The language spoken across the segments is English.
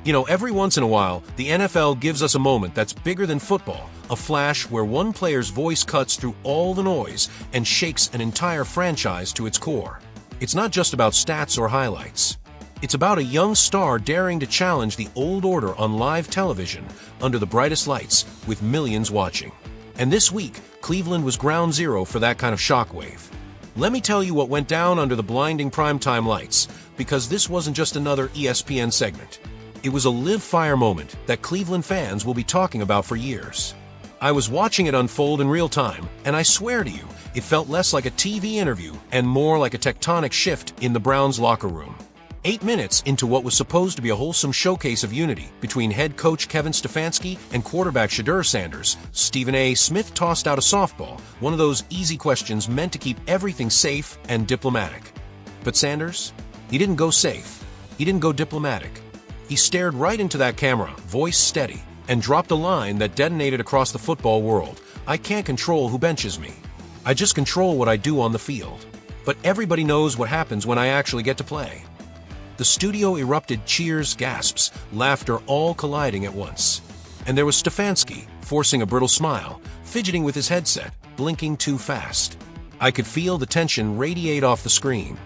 Every once in a while, the NFL gives us a moment that's bigger than football, a flash where one player's voice cuts through all the noise and shakes an entire franchise to its core. It's not just about stats or highlights. It's about a young star daring to challenge the old order on live television under the brightest lights with millions watching. And this week, Cleveland was ground zero for that kind of shockwave. Let me tell you what went down under the blinding primetime lights, because this wasn't just another ESPN segment. It was a live-fire moment that Cleveland fans will be talking about for years. I was watching it unfold in real time, and I swear to you, it felt less like a TV interview and more like a tectonic shift in the Browns' locker room. 8 minutes into what was supposed to be a wholesome showcase of unity between head coach Kevin Stefanski and quarterback Shedeur Sanders, Stephen A. Smith tossed out a softball, one of those easy questions meant to keep everything safe and diplomatic. But Sanders? He didn't go safe. He didn't go diplomatic. He stared right into that camera, voice steady, and dropped a line that detonated across the football world. I can't control who benches me. I just control what I do on the field. But everybody knows what happens when I actually get to play. The studio erupted cheers, gasps, laughter all colliding at once. And there was Stefanski, forcing a brittle smile, fidgeting with his headset, blinking too fast. I could feel the tension radiate off the screen.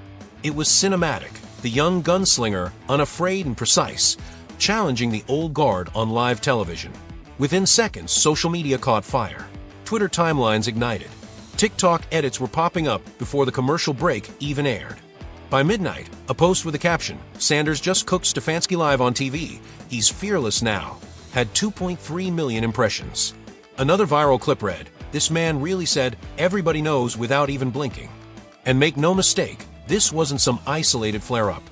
It was cinematic. The young gunslinger, unafraid and precise, challenging the old guard on live television. Within seconds, social media caught fire. Twitter timelines ignited. TikTok edits were popping up before the commercial break even aired. By midnight, a post with a caption, "Sanders just cooked Stefanski live on TV. He's fearless now," had 2.3 million impressions. Another viral clip read, "This man really said, everybody knows without even blinking." And make no mistake, this wasn't some isolated flare-up.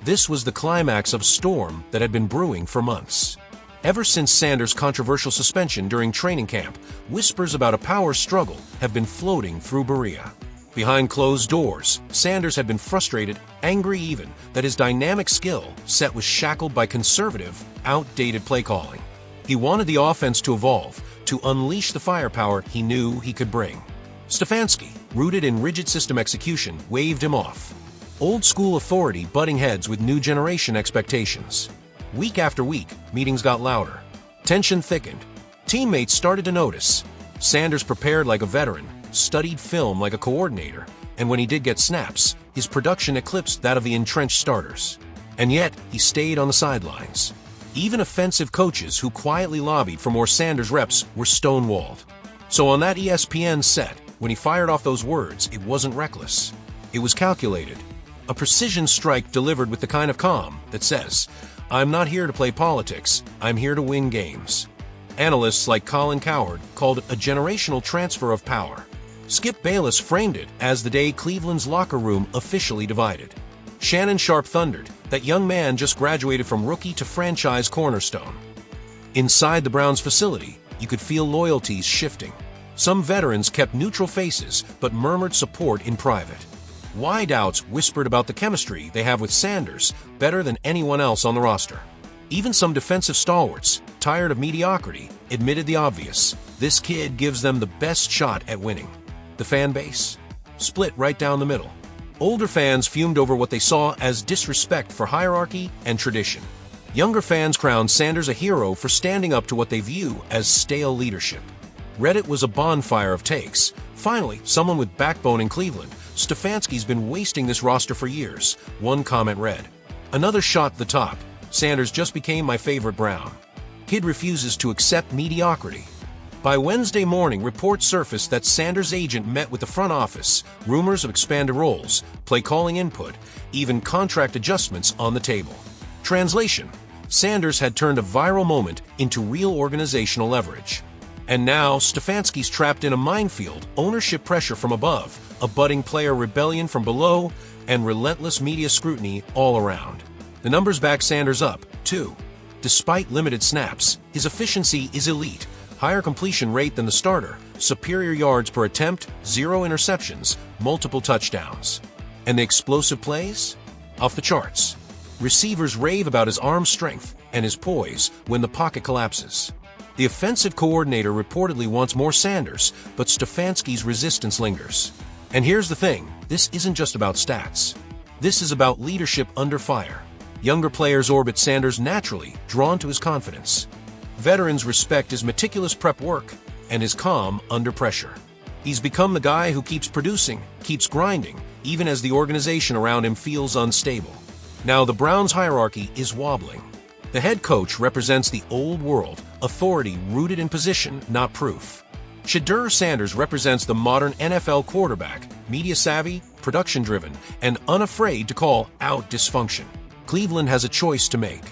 This was the climax of a storm that had been brewing for months. Ever since Sanders' controversial suspension during training camp, whispers about a power struggle have been floating through Berea. Behind closed doors, Sanders had been frustrated, angry even, that his dynamic skill set was shackled by conservative, outdated play calling. He wanted the offense to evolve, to unleash the firepower he knew he could bring. Stefanski, rooted in rigid system execution, waved him off. Old-school authority butting heads with new generation expectations. Week after week, meetings got louder. Tension thickened. Teammates started to notice. Sanders prepared like a veteran, studied film like a coordinator, and when he did get snaps, his production eclipsed that of the entrenched starters. And yet, he stayed on the sidelines. Even offensive coaches who quietly lobbied for more Sanders reps were stonewalled. So on that ESPN set, when he fired off those words, it wasn't reckless. It was calculated. A precision strike delivered with the kind of calm that says, "I'm not here to play politics, I'm here to win games." Analysts like Colin Cowherd called it a generational transfer of power. Skip Bayless framed it as the day Cleveland's locker room officially divided. Shannon Sharp thundered, "That young man just graduated from rookie to franchise cornerstone." Inside the Browns facility, you could feel loyalties shifting. Some veterans kept neutral faces but murmured support in private. Wideouts whispered about the chemistry they have with Sanders better than anyone else on the roster. Even some defensive stalwarts, tired of mediocrity, admitted the obvious. This kid gives them the best shot at winning. The fan base? Split right down the middle. Older fans fumed over what they saw as disrespect for hierarchy and tradition. Younger fans crowned Sanders a hero for standing up to what they view as stale leadership. Reddit was a bonfire of takes. Finally, someone with backbone in Cleveland. Stefanski's been wasting this roster for years, one comment read. Another shot at the top. Sanders just became my favorite Brown. Kid refuses to accept mediocrity. By Wednesday morning, reports surfaced that Sanders' agent met with the front office, rumors of expanded roles, play calling input, even contract adjustments on the table. Translation: Sanders had turned a viral moment into real organizational leverage. And now, Stefanski's trapped in a minefield, ownership pressure from above, a budding player rebellion from below, and relentless media scrutiny all around. The numbers back Sanders up, too. Despite limited snaps, his efficiency is elite, higher completion rate than the starter, superior yards per attempt, 0 interceptions, multiple touchdowns. And the explosive plays? Off the charts. Receivers rave about his arm strength and his poise when the pocket collapses. The offensive coordinator reportedly wants more Sanders, but Stefanski's resistance lingers. And here's the thing, this isn't just about stats. This is about leadership under fire. Younger players orbit Sanders naturally, drawn to his confidence. Veterans respect his meticulous prep work and his calm under pressure. He's become the guy who keeps producing, keeps grinding, even as the organization around him feels unstable. Now the Browns' hierarchy is wobbling. The head coach represents the old world, authority rooted in position, not proof. Shedeur Sanders represents the modern NFL quarterback, media-savvy, production-driven, and unafraid to call out dysfunction. Cleveland has a choice to make.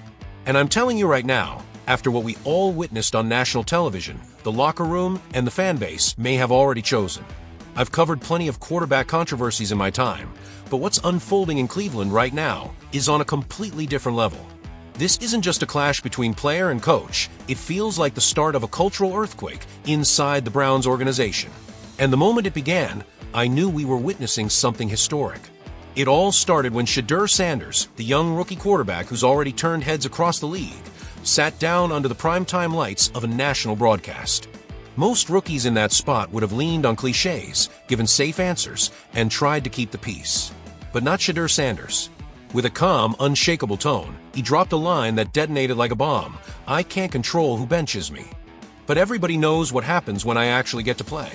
And I'm telling you right now, after what we all witnessed on national television, the locker room and the fan base may have already chosen. I've covered plenty of quarterback controversies in my time, but what's unfolding in Cleveland right now is on a completely different level. This isn't just a clash between player and coach. It feels like the start of a cultural earthquake inside the Browns organization. And the moment it began, I knew we were witnessing something historic. It all started when Shedeur Sanders, the young rookie quarterback who's already turned heads across the league, sat down under the primetime lights of a national broadcast. Most rookies in that spot would have leaned on cliches, given safe answers, and tried to keep the peace. But not Shedeur Sanders. With a calm, unshakable tone, he dropped a line that detonated like a bomb. "I can't control who benches me. But everybody knows what happens when I actually get to play."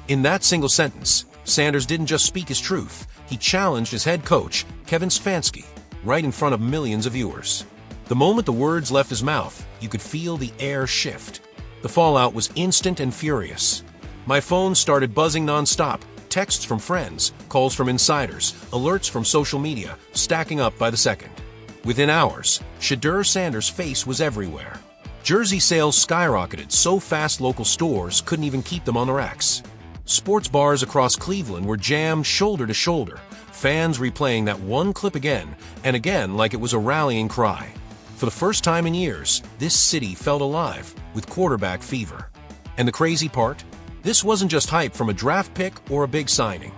In that single sentence, Sanders didn't just speak his truth. He challenged his head coach, Kevin Stefanski, right in front of millions of viewers. The moment the words left his mouth, you could feel the air shift. The fallout was instant and furious. My phone started buzzing nonstop, texts from friends, calls from insiders, alerts from social media, stacking up by the second. Within hours, Shedeur Sanders' face was everywhere. Jersey sales skyrocketed so fast local stores couldn't even keep them on the racks. Sports bars across Cleveland were jammed shoulder to shoulder, fans replaying that one clip again and again like it was a rallying cry. For the first time in years, this city felt alive with quarterback fever. And the crazy part? This wasn't just hype from a draft pick or a big signing.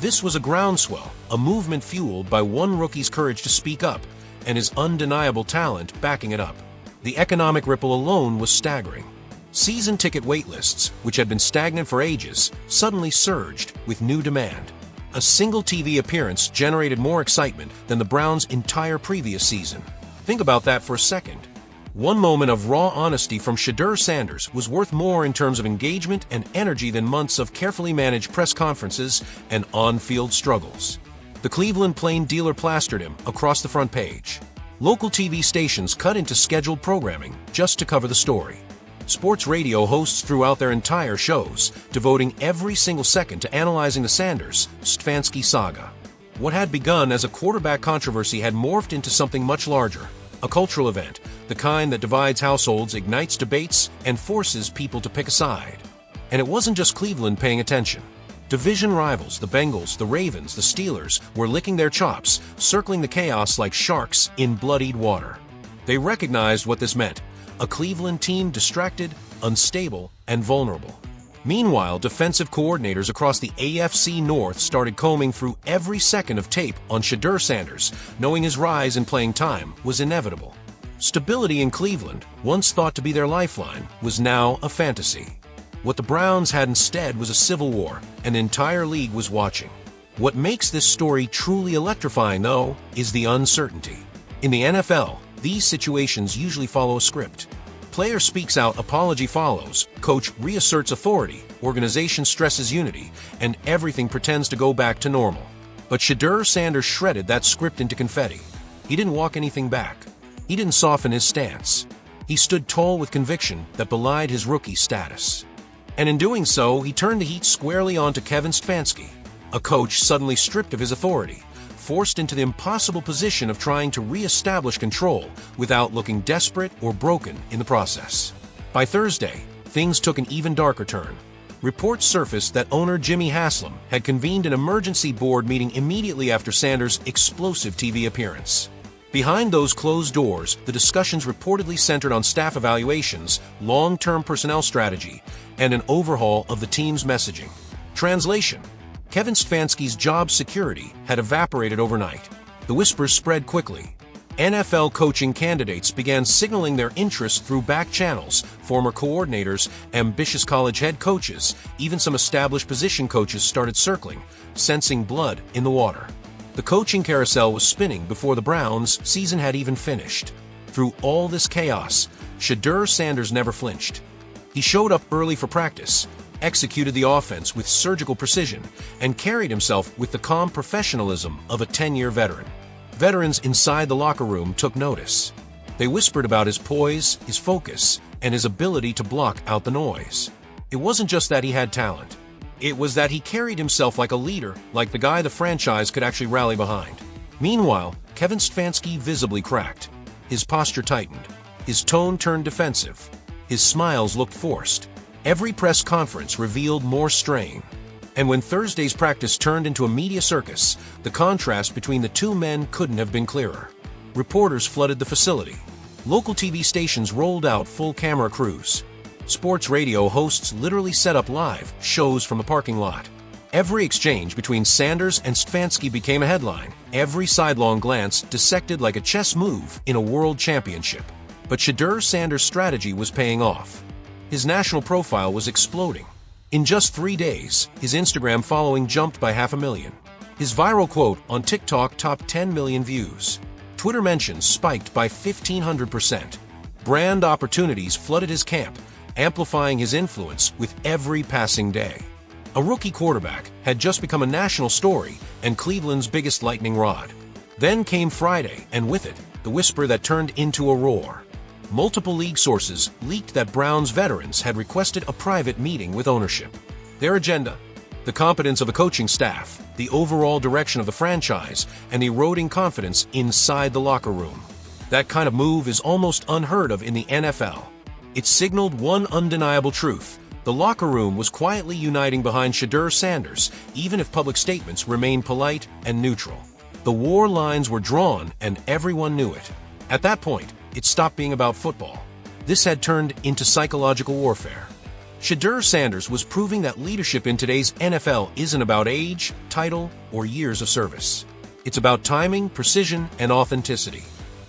This was a groundswell, a movement fueled by one rookie's courage to speak up and his undeniable talent backing it up. The economic ripple alone was staggering. Season ticket waitlists, which had been stagnant for ages, suddenly surged with new demand. A single TV appearance generated more excitement than the Browns' entire previous season. Think about that for a second. One moment of raw honesty from Shedeur Sanders was worth more in terms of engagement and energy than months of carefully managed press conferences and on-field struggles. The Cleveland Plain Dealer plastered him across the front page. Local TV stations cut into scheduled programming just to cover the story. Sports radio hosts threw out their entire shows, devoting every single second to analyzing the Sanders-Stefanski saga. What had begun as a quarterback controversy had morphed into something much larger, a cultural event, the kind that divides households, ignites debates, and forces people to pick a side. And it wasn't just Cleveland paying attention. Division rivals, the Bengals, the Ravens, the Steelers, were licking their chops, circling the chaos like sharks in bloodied water. They recognized what this meant. A Cleveland team distracted, unstable, and vulnerable. Meanwhile, defensive coordinators across the AFC North started combing through every second of tape on Shedeur Sanders, knowing his rise in playing time was inevitable. Stability in Cleveland, once thought to be their lifeline, was now a fantasy. What the Browns had instead was a civil war, and the entire league was watching. What makes this story truly electrifying, though, is the uncertainty. In the NFL, these situations usually follow a script. Player speaks out, apology follows, coach reasserts authority, organization stresses unity, and everything pretends to go back to normal. But Shedeur Sanders shredded that script into confetti. He didn't walk anything back. He didn't soften his stance. He stood tall with conviction that belied his rookie status. And in doing so, he turned the heat squarely onto Kevin Stefanski, a coach suddenly stripped of his authority, forced into the impossible position of trying to re-establish control without looking desperate or broken in the process. By Thursday, things took an even darker turn. Reports surfaced that owner Jimmy Haslam had convened an emergency board meeting immediately after Sanders' explosive TV appearance. Behind those closed doors, the discussions reportedly centered on staff evaluations, long-term personnel strategy, and an overhaul of the team's messaging. Translation: Kevin Stefanski's job security had evaporated overnight. The whispers spread quickly. NFL coaching candidates began signaling their interest through back channels, former coordinators, ambitious college head coaches, even some established position coaches started circling, sensing blood in the water. The coaching carousel was spinning before the Browns' season had even finished. Through all this chaos, Shedeur Sanders never flinched. He showed up early for practice, executed the offense with surgical precision, and carried himself with the calm professionalism of a 10-year veteran. Veterans inside the locker room took notice. They whispered about his poise, his focus, and his ability to block out the noise. It wasn't just that he had talent. It was that he carried himself like a leader, like the guy the franchise could actually rally behind. Meanwhile, Kevin Stefanski visibly cracked. His posture tightened. His tone turned defensive. His smiles looked forced. Every press conference revealed more strain. And when Thursday's practice turned into a media circus, the contrast between the two men couldn't have been clearer. Reporters flooded the facility. Local TV stations rolled out full camera crews. Sports radio hosts literally set up live shows from the parking lot. Every exchange between Sanders and Stefanski became a headline, every sidelong glance dissected like a chess move in a world championship. But Shedeur Sanders' strategy was paying off. His national profile was exploding. In just 3 days, his Instagram following jumped by 500,000. His viral quote on TikTok topped 10 million views. Twitter mentions spiked by 1,500%. Brand opportunities flooded his camp, amplifying his influence with every passing day. A rookie quarterback had just become a national story and Cleveland's biggest lightning rod. Then came Friday, and with it, the whisper that turned into a roar. Multiple league sources leaked that Browns veterans had requested a private meeting with ownership. Their agenda: the competence of the coaching staff, the overall direction of the franchise, and the eroding confidence inside the locker room. That kind of move is almost unheard of in the NFL. It signaled one undeniable truth: the locker room was quietly uniting behind Shedeur Sanders, even if public statements remained polite and neutral. The war lines were drawn, and everyone knew it. At that point, it stopped being about football. This had turned into psychological warfare. Shedeur Sanders was proving that leadership in today's NFL isn't about age, title, or years of service. It's about timing, precision, and authenticity.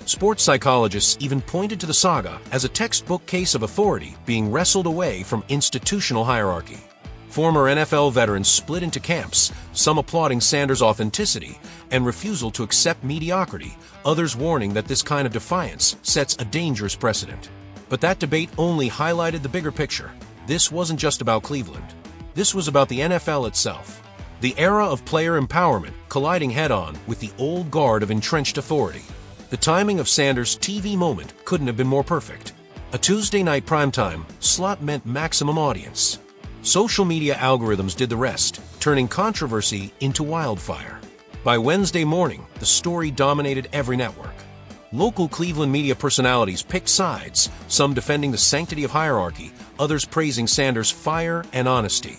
Sports psychologists even pointed to the saga as a textbook case of authority being wrestled away from institutional hierarchy. Former NFL veterans split into camps, some applauding Sanders' authenticity and refusal to accept mediocrity, others warning that this kind of defiance sets a dangerous precedent. But that debate only highlighted the bigger picture. This wasn't just about Cleveland. This was about the NFL itself. The era of player empowerment colliding head-on with the old guard of entrenched authority. The timing of Sanders' TV moment couldn't have been more perfect. A Tuesday night primetime slot meant maximum audience. Social media algorithms did the rest, turning controversy into wildfire. By Wednesday morning, the story dominated every network. Local Cleveland media personalities picked sides, some defending the sanctity of hierarchy, others praising Sanders' fire and honesty.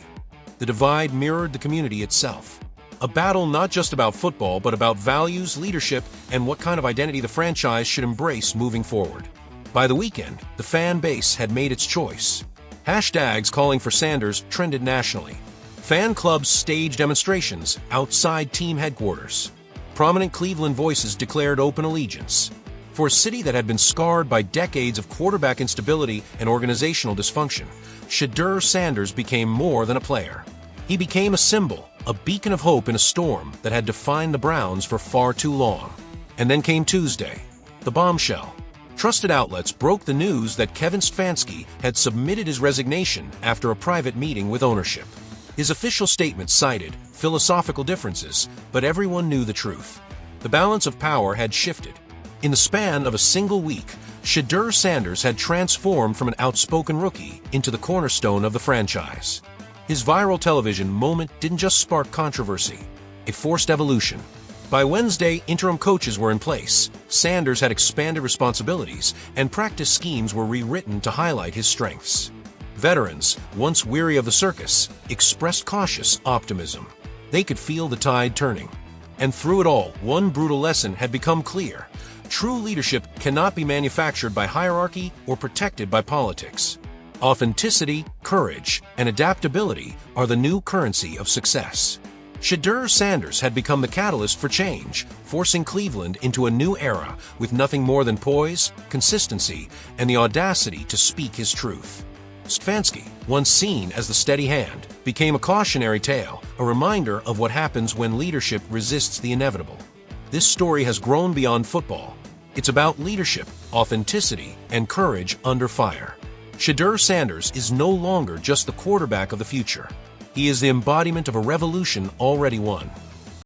The divide mirrored the community itself. A battle not just about football, but about values, leadership, and what kind of identity the franchise should embrace moving forward. By the weekend, the fan base had made its choice. Hashtags calling for Sanders trended nationally. Fan clubs staged demonstrations outside team headquarters. Prominent Cleveland voices declared open allegiance. For a city that had been scarred by decades of quarterback instability and organizational dysfunction, Shedeur Sanders became more than a player. He became a symbol, a beacon of hope in a storm that had defined the Browns for far too long. And then came Tuesday, the bombshell. Trusted outlets broke the news that Kevin Stefanski had submitted his resignation after a private meeting with ownership. His official statement cited philosophical differences, but everyone knew the truth. The balance of power had shifted. In the span of a single week, Shedeur Sanders had transformed from an outspoken rookie into the cornerstone of the franchise. His viral television moment didn't just spark controversy, it forced evolution. By Wednesday, interim coaches were in place, Sanders had expanded responsibilities, and practice schemes were rewritten to highlight his strengths. Veterans, once weary of the circus, expressed cautious optimism. They could feel the tide turning. And through it all, one brutal lesson had become clear: true leadership cannot be manufactured by hierarchy or protected by politics. Authenticity, courage, and adaptability are the new currency of success. Shedeur Sanders had become the catalyst for change, forcing Cleveland into a new era with nothing more than poise, consistency, and the audacity to speak his truth. Stefanski, once seen as the steady hand, became a cautionary tale, a reminder of what happens when leadership resists the inevitable. This story has grown beyond football. It's about leadership, authenticity, and courage under fire. Shedeur Sanders is no longer just the quarterback of the future. He is the embodiment of a revolution already won.